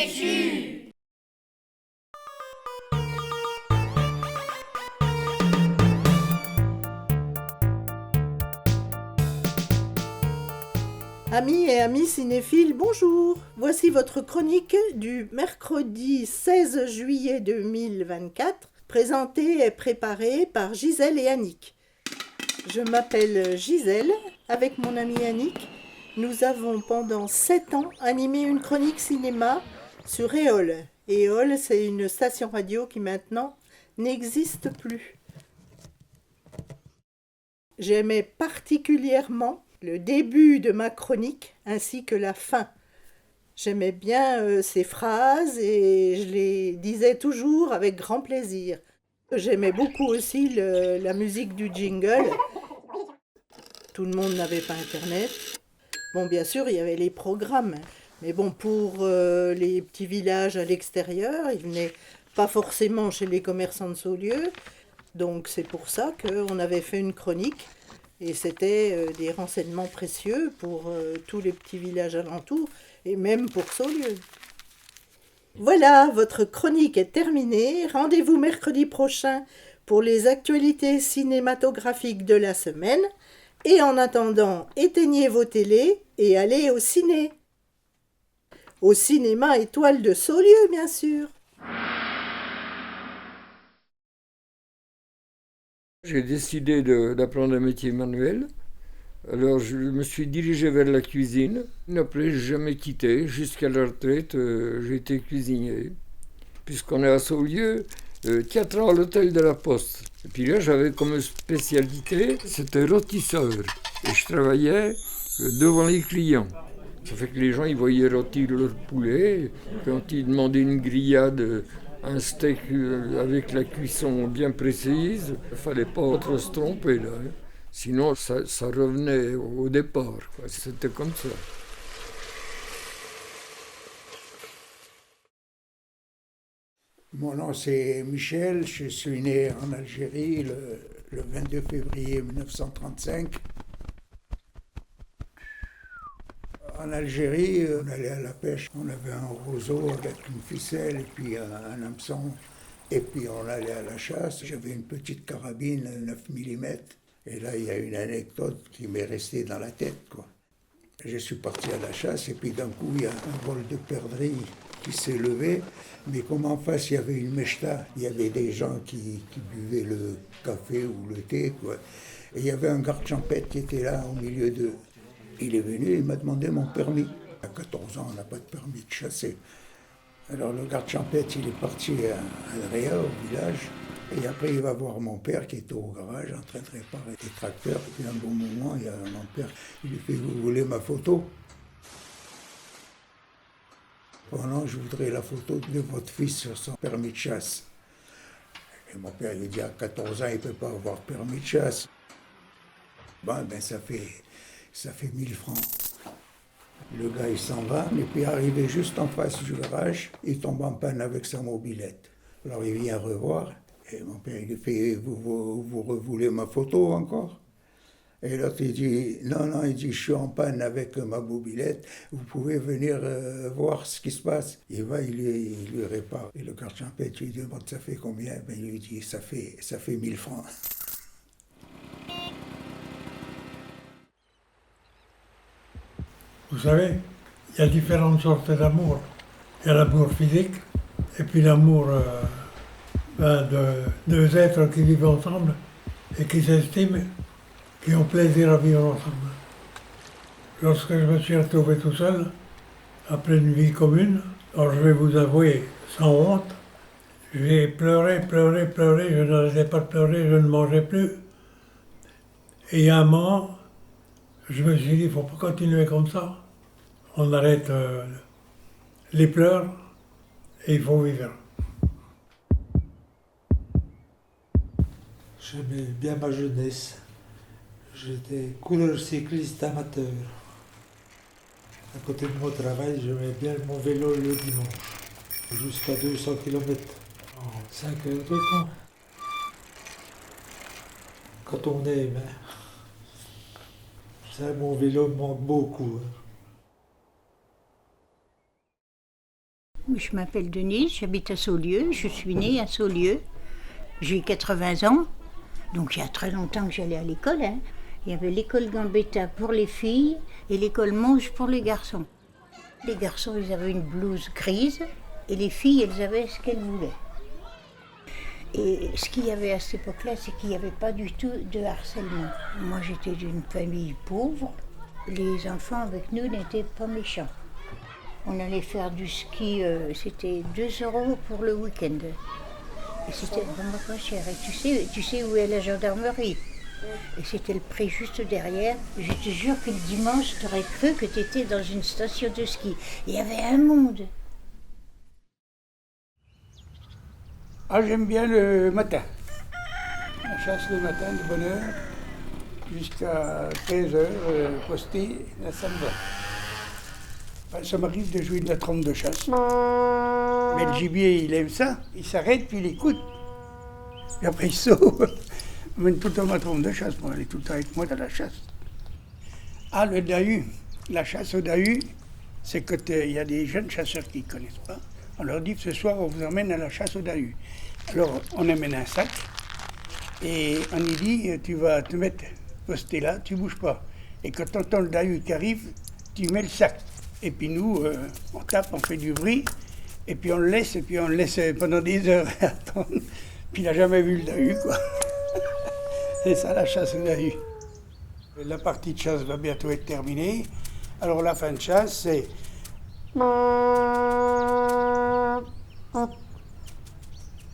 Péchu. Amis et amis cinéphiles, bonjour. Voici votre chronique du mercredi 16 juillet 2024, présentée et préparée par Gisèle et Annick. Je m'appelle Gisèle, avec mon amie Annick. Nous avons pendant 7 ans animé une chronique cinéma sur Éole. Éole, c'est une station radio qui maintenant n'existe plus. J'aimais particulièrement le début de ma chronique ainsi que la fin. J'aimais bien ces phrases et je les disais toujours avec grand plaisir. J'aimais beaucoup aussi la musique du jingle. Tout le monde n'avait pas Internet. Bon, bien sûr, il y avait les programmes. Mais bon, pour les petits villages à l'extérieur, ils venaient pas forcément chez les commerçants de Saulieu. Donc c'est pour ça qu'on avait fait une chronique. Et c'était des renseignements précieux pour tous les petits villages alentours et même pour Saulieu. Voilà, votre chronique est terminée. Rendez-vous mercredi prochain pour les actualités cinématographiques de la semaine. Et en attendant, éteignez vos télés et allez au ciné. Au cinéma Étoile de Saulieu, bien sûr. J'ai décidé d'apprendre un métier manuel. Alors je me suis dirigé vers la cuisine. Après, j'ai jamais quitté. Jusqu'à la retraite, j'ai été cuisinier. Puisqu'on est à Saulieu, 4 ans à l'hôtel de la Poste. Et puis là, j'avais comme spécialité, c'était rôtisseur. Et je travaillais devant les clients. Ça fait que les gens, ils voyaient rôtir leur poulet. Quand ils demandaient une grillade, un steak avec la cuisson bien précise, il ne fallait pas trop se tromper là. Sinon, ça revenait au départ, quoi. C'était comme ça. Mon nom c'est Michel, je suis né en Algérie le 22 février 1935. En Algérie, on allait à la pêche, on avait un roseau avec une ficelle et puis un hameçon. Et puis on allait à la chasse, j'avais une petite carabine 9 mm. Et là, il y a une anecdote qui m'est restée dans la tête, quoi. Je suis parti à la chasse et puis d'un coup, il y a un vol de perdrix qui s'est levé. Mais comme en face, il y avait une mechta, il y avait des gens qui buvaient le café ou le thé, quoi. Et il y avait un garde champêtre qui était là au milieu d'eux. Il est venu, il m'a demandé mon permis. À 14 ans, on n'a pas de permis de chasser. Alors le garde champêtre, il est parti à Andrea, au village. Et après, il va voir mon père qui était au garage en train de réparer des tracteurs. Et puis, à un bon moment, il y a mon père, il lui fait: vous voulez ma photo? Oh non, je voudrais la photo de votre fils sur son permis de chasse. Et mon père lui dit: à 14 ans, il ne peut pas avoir permis de chasse. Bon, ben ça fait 1000 francs. Le gars, il s'en va, et puis arrivé juste en face du garage, il tombe en panne avec sa mobilette. Alors il vient revoir. Et mon père, il lui fait: vous voulez ma photo encore? Et l'autre, il dit: non, il dit: je suis en panne avec ma mobilette, vous pouvez venir voir ce qui se passe. Il va, il lui répare. Et le garde champêtre lui demande: ça fait combien? Ben, il lui dit: ça fait 1000 francs. Vous savez, il y a différentes sortes d'amour. Il y a l'amour physique et puis l'amour de deux êtres qui vivent ensemble et qui s'estiment, qui ont plaisir à vivre ensemble. Lorsque je me suis retrouvé tout seul, après une vie commune, alors je vais vous avouer, sans honte, j'ai pleuré, je n'arrêtais pas de pleurer, je ne mangeais plus. Et il y a un moment, je me suis dit: il ne faut pas continuer comme ça. On arrête les pleurs et il faut vivre. J'aimais bien ma jeunesse. J'étais coureur cycliste amateur. À côté de mon travail, j'aimais bien mon vélo le dimanche, jusqu'à 200 km en 5 heures de temps. Quand on aime, hein. Ça, mon vélo me manque beaucoup. Je m'appelle Denise, j'habite à Saulieu, je suis née à Saulieu. J'ai 80 ans, donc il y a très longtemps que j'allais à l'école. Il y avait l'école Gambetta pour les filles et l'école Monge pour les garçons. Les garçons, ils avaient une blouse grise et les filles, elles avaient ce qu'elles voulaient. Et ce qu'il y avait à cette époque-là, c'est qu'il n'y avait pas du tout de harcèlement. Moi, j'étais d'une famille pauvre. Les enfants avec nous n'étaient pas méchants. On allait faire du ski, c'était 2 € pour le week-end. Et c'était vraiment pas cher. Et tu sais où est la gendarmerie? Et c'était le pré juste derrière. Je te jure que le dimanche, tu aurais cru que tu étais dans une station de ski. Il y avait un monde. Ah, j'aime bien le matin. La chasse le matin de bonne heure, jusqu'à 15h, posté, là ça me va. Enfin, ça m'arrive de jouer de la trompe de chasse. Mais le gibier, il aime ça, il s'arrête puis il écoute. Et après il sauve. Je mène tout le temps ma trompe de chasse, moi, elle est tout le temps avec moi dans la chasse. Ah, le dahu, la chasse au dahu, c'est qu'il y a des jeunes chasseurs qui ne connaissent pas. On leur dit que ce soir, on vous emmène à la chasse au dahu. Alors, on amène un sac et on lui dit, tu vas te mettre posté là, tu ne bouges pas. Et quand tu entends le dahu qui arrive, tu mets le sac. Et puis nous, on tape, on fait du bruit, et puis on le laisse, pendant des heures attendre. Puis il n'a jamais vu le dahu, quoi. C'est ça la chasse au dahu. La partie de chasse va bientôt être terminée. Alors la fin de chasse, c'est...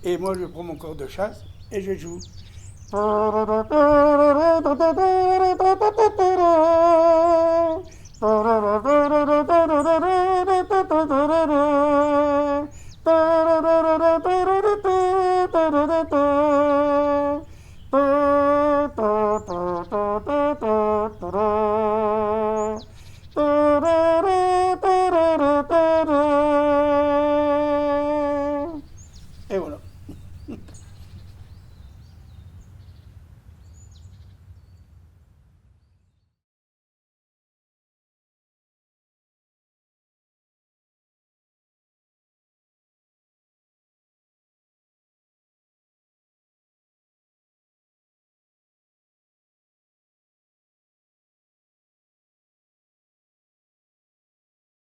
Et moi, je prends mon corps de chasse et je joue.